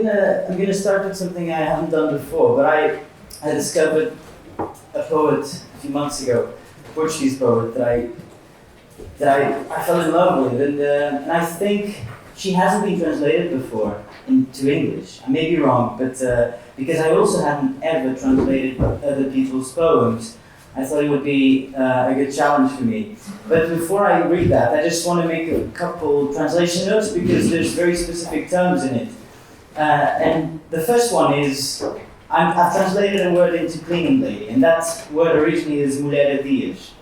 I'm gonna start with something I haven't done before, but I discovered a poet a few months ago, a Portuguese poet that I fell in love with, and I think she hasn't been translated before into English. I may be wrong, but because I also hadn't ever translated other people's poems, I thought it would be a good challenge for me. But before I read that, I just want to make a couple translation notes because there's very specific terms in it. And the first one is, I've translated a word into cleaning lady, and that word originally is mulher de dias,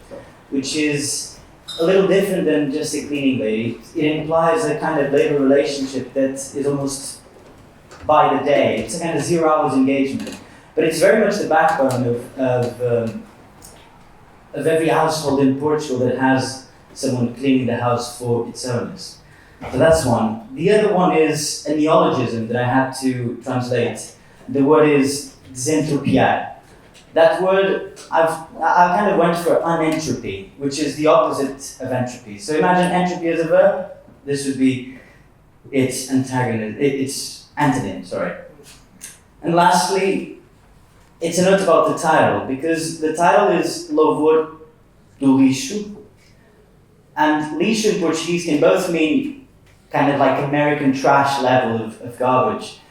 which is a little different than just a cleaning lady. It implies a kind of labor relationship that is almost by the day. It's a kind of 0 hours engagement. But it's very much the backbone of every household in Portugal that has someone cleaning the house for its owners. So that's one. The other one is a neologism that I had to translate. The word is desentropiar. That word, I kind of went for unentropy, which is the opposite of entropy. So imagine entropy as a verb. This would be its antagonist, its antonym, sorry. And lastly, it's a note about the title, because the title is Louvor do Lixo. And lixo in Portuguese can both mean kind of like American trash level of garbage,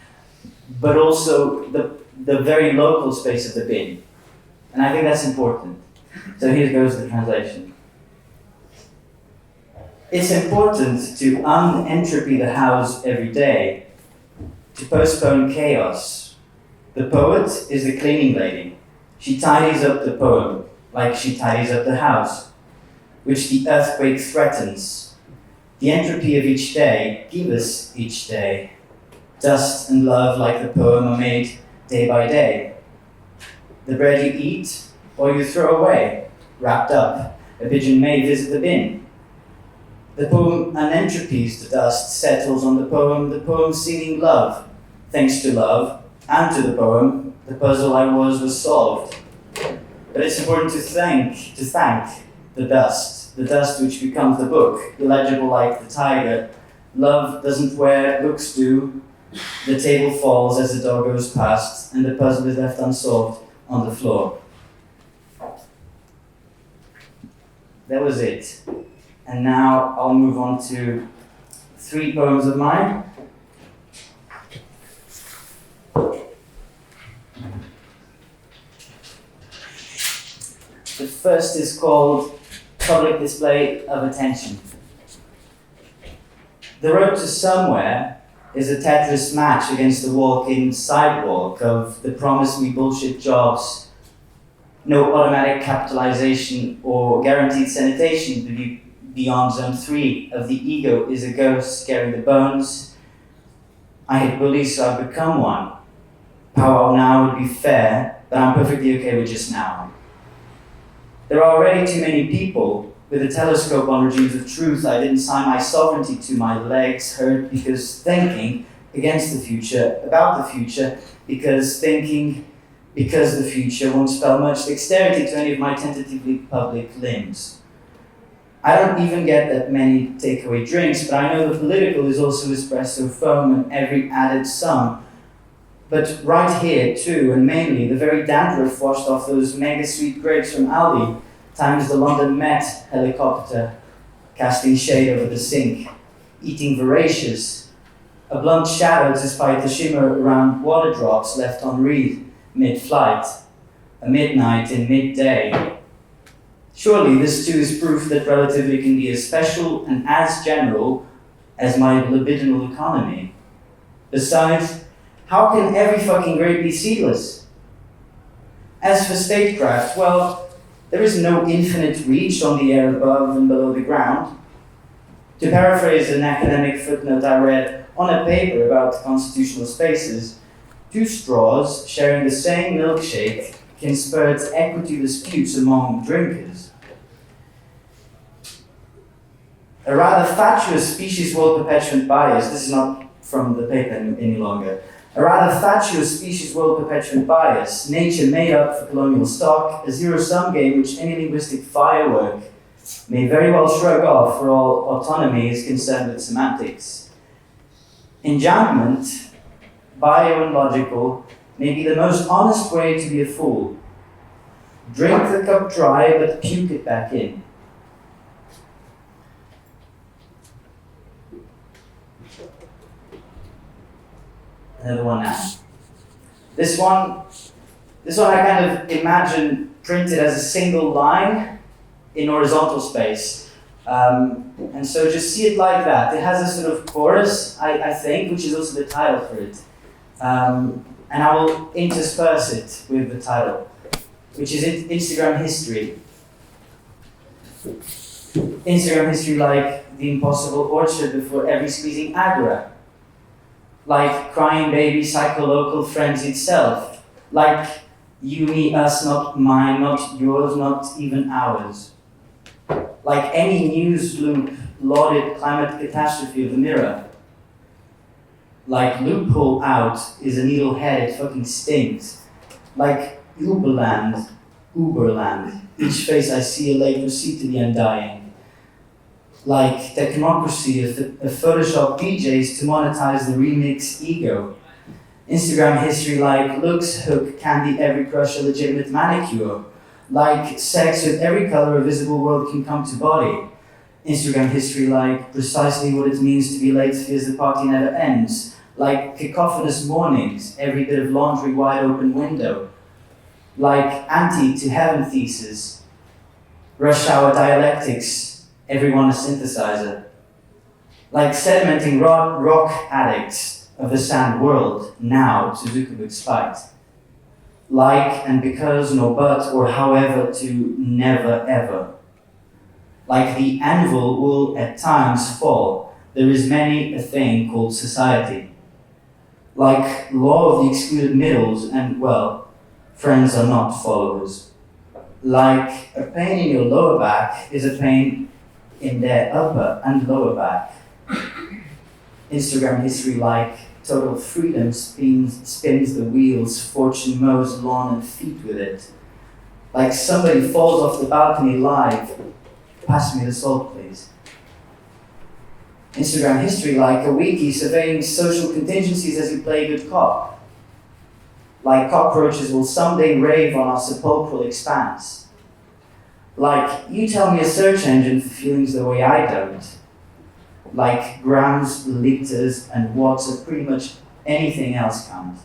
but also the very local space of the bin. And I think that's important. So here goes the translation. It's important to unentropy the house every day, to postpone chaos. The poet is the cleaning lady. She tidies up the poem like she tidies up the house, which the earthquake threatens. The entropy of each day, give us each day. Dust and love like the poem are made day by day. The bread you eat or you throw away, wrapped up, a pigeon may visit the bin. The poem unentropies the dust, settles on the poem seeking love. Thanks to love and to the poem, the puzzle I was solved. But it's important to thank the dust which becomes the book, illegible like the tiger. Love doesn't wear, books do. The table falls as the dog goes past, and the puzzle is left unsolved on the floor. That was it. And now I'll move on to 3 poems of mine. The first is called Public Display of Attention. The road to somewhere is a Tetris match against the walk-in sidewalk of the promise me bullshit jobs, no automatic capitalization or guaranteed sanitation beyond zone 3 of the ego is a ghost carrying the bones. I hate bullies, so I've become one. Powwow now would be fair, but I'm perfectly okay with just now. There are already too many people with a telescope on regimes of truth. I didn't sign my sovereignty to. My legs hurt because thinking against the future, about the future, because thinking because the future won't spell much dexterity to any of my tentatively public limbs. I don't even get that many takeaway drinks, but I know the political is also espresso foam and every added sum. But right here too, and mainly, the very dandruff washed off those mega sweet grapes from Aldi, times the London Met helicopter, casting shade over the sink, eating voracious, a blunt shadow despite the shimmer around water drops left on reed mid-flight, a midnight in midday. Surely this too is proof that relativity can be as special and as general as my libidinal economy. Besides, how can every fucking grape be seedless? As for statecraft, well, there is no infinite reach on the air above and below the ground. To paraphrase an academic footnote I read on a paper about constitutional spaces, 2 straws sharing the same milkshake can spur equity disputes among drinkers. A rather fatuous species world perpetuant bias, this is not from the paper any longer, a rather fatuous species world perpetuant bias, nature made up for colonial stock, a zero-sum game which any linguistic firework may very well shrug off for all autonomy is concerned with semantics. Enjambment bio and logical, may be the most honest way to be a fool. Drink the cup dry, but puke it back in. Another one now. This one I kind of imagine printed as a single line in horizontal space. And so just see it like that. It has a sort of chorus, I think, which is also the title for it. And I will intersperse it with the title, which is Instagram history. Instagram history like the impossible orchard before every squeezing agora. Like crying baby psycholocal frenzy itself. Like you, me, us, not mine, not yours, not even ours. Like any news loop lauded climate catastrophe of the mirror. Like loophole out is a needle head, it fucking stinks. Like Uberland, each face I see a late receipt to the undying. Like technocracy of Photoshop DJs to monetize the remix ego. Instagram history like looks hook candy every crush a legitimate manicure. Like sex with every color a visible world can come to body. Instagram history like precisely what it means to be late fears the party never ends. Like cacophonous mornings, every bit of laundry wide open window. Like anti to heaven thesis, rush hour dialectics, everyone a synthesizer. Like sedimenting rock addicts of the sand world, now to Zuckerberg's spite. Like and because, no but, or however to never ever. Like the anvil will at times fall, there is many a thing called society. Like law of the excluded middles and, well, friends are not followers. Like a pain in your lower back is a pain in their upper and lower back. Instagram history like total freedom spins the wheels, fortune mows lawn and feet with it. Like somebody falls off the balcony live. Pass me the salt, please. Instagram history like a wiki surveying social contingencies as you play good cop. Like cockroaches will someday rave on our sepulchral expanse. Like you tell me a search engine for feelings the way I don't. Like grams, liters, and watts of pretty much anything else count.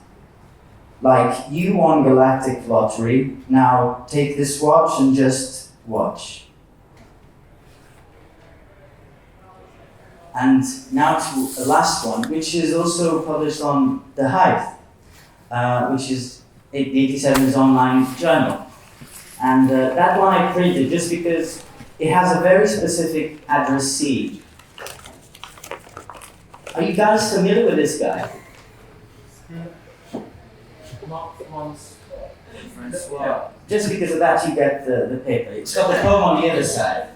Like you won galactic lottery, now take this watch and just watch. And now to the last one, which is also published on The Hive, which is 87's online journal. And that one I printed just because it has a very specific addressee. Are you guys familiar with this guy? Not once. Yeah. Just because of that, you get the paper. It's got the poem on the other side.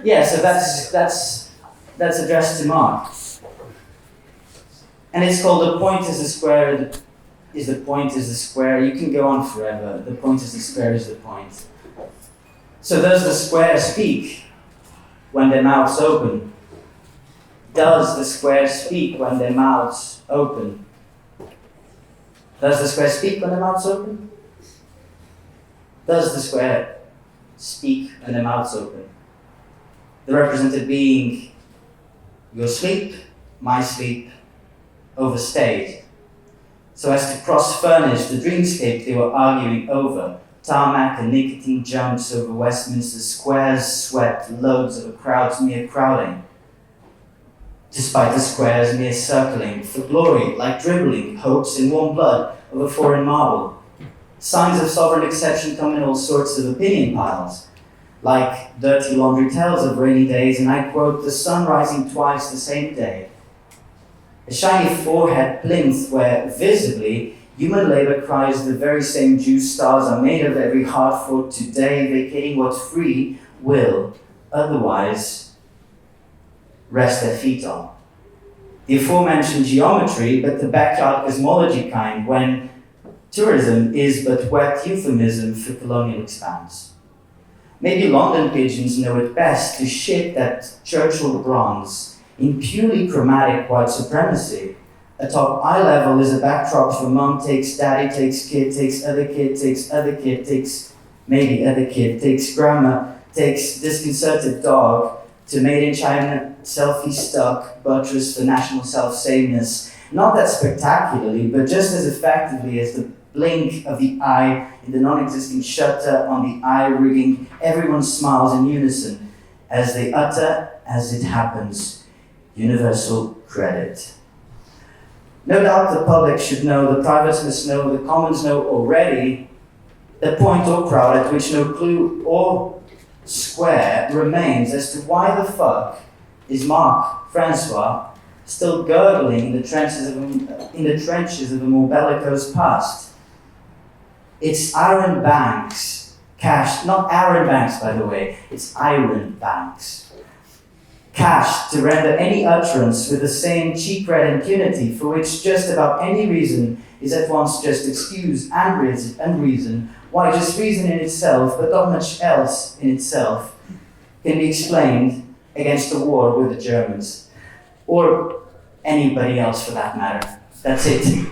Yeah, so that's addressed to Mark. And it's called The Point is the Square, is the point is the square. You can go on forever. The point is the square is the point. So does the square speak when their mouths open? Does the square speak when their mouths open? Does the square speak when their mouths open? Does the square speak when their mouths open? The represented being your sleep, my sleep, overstayed. So as to cross-furnish the dreamscape they were arguing over, tarmac and nicotine jumps over Westminster squares swept loads of a crowd's mere crowding. Despite the squares mere circling, for glory, like dribbling, hopes in warm blood of a foreign marble. Signs of sovereign exception come in all sorts of opinion piles, like dirty laundry tales of rainy days, and I quote, the sun rising twice the same day. A shiny forehead plinth where, visibly, human labor cries the very same juice stars are made of every hard-fought today, vacating what free will otherwise rest their feet on. The aforementioned geometry, but the backyard cosmology kind, when tourism is but wet euphemism for colonial expanse. Maybe London pigeons know it best to shit that Churchill bronze in purely chromatic white supremacy, atop eye level is a backdrop for mom takes, daddy takes, kid takes, other kid takes, other kid takes, maybe other kid takes, grandma takes, disconcerted dog, to made in China, selfie stuck, buttress for national self-sameness. Not that spectacularly, but just as effectively as the blink of the eye in the non-existing shutter on the eye rigging, everyone smiles in unison as they utter, as it happens, universal credit. No doubt the public should know, the privates must know, the commons know already, the point or crowd at which no clue or square remains as to why the fuck is Marc Francois still gurgling in the trenches of a more bellicose past. It's iron banks, cash, not Aaron Banks by the way, it's iron banks. Cash to render any utterance with the same cheap red impunity for which just about any reason is at once just excuse and reason, why just reason in itself, but not much else in itself, can be explained against a war with the Germans, or anybody else for that matter. That's it.